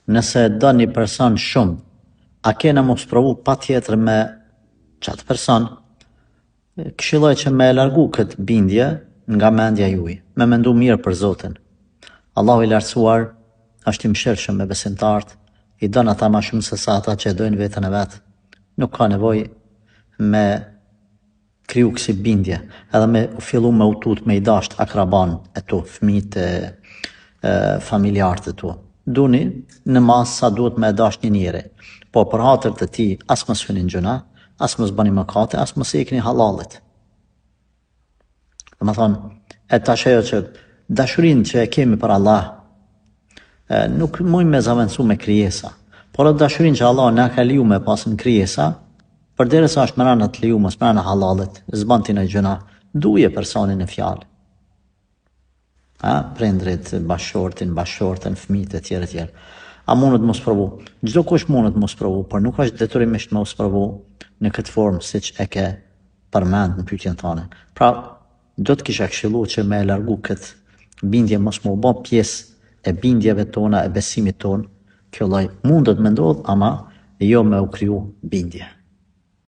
nëse do një person shumë, a kena mos provu pa tjetër me qatë person, këshilloj që me largu këtë bindje nga mendja juaj, me mendu mirë për Zotin. Allahu i lartësuar është i mëshirshëm me besimtarët, i don ata ma shumë se sa ata që e dojnë vetën e vetë. Nuk ka nevojë me kriju kësi bindje, edhe me fillu me utut me i dasht akraban e tu, fëmijët e familjarët e tu. Duni në masë sa duhet me dasht një njeri, po për hatër të ti as mos hynin gjuna, as mos bëni mëkate, as mos ikni halalit. Dhe më thonë, e tash ajo që dashurin që e kemi për Allah, nuk mujmë me zavendësu me krijesa, por atë dashurin që Allah na ka liju me pasën krijesa, përderisa është mëra në të liju, mos mëra në halalit, zban ti në gjuna, duje personin e fjalë. Prindrit, bashortin, fëmijët e tjerë. A mundet mos provu? Çdo kush mundet mos provu, por nuk është detyrimisht mos provu në këtë formë siç e ke përmend në pyetjen tënde. Pra, do të kisha këshillu që me largu këtë bindje mos më bë pjesë e bindjeve tona, e besimit ton. Kjo lloj mundet me ndodh, ama jo me u kriju bindje.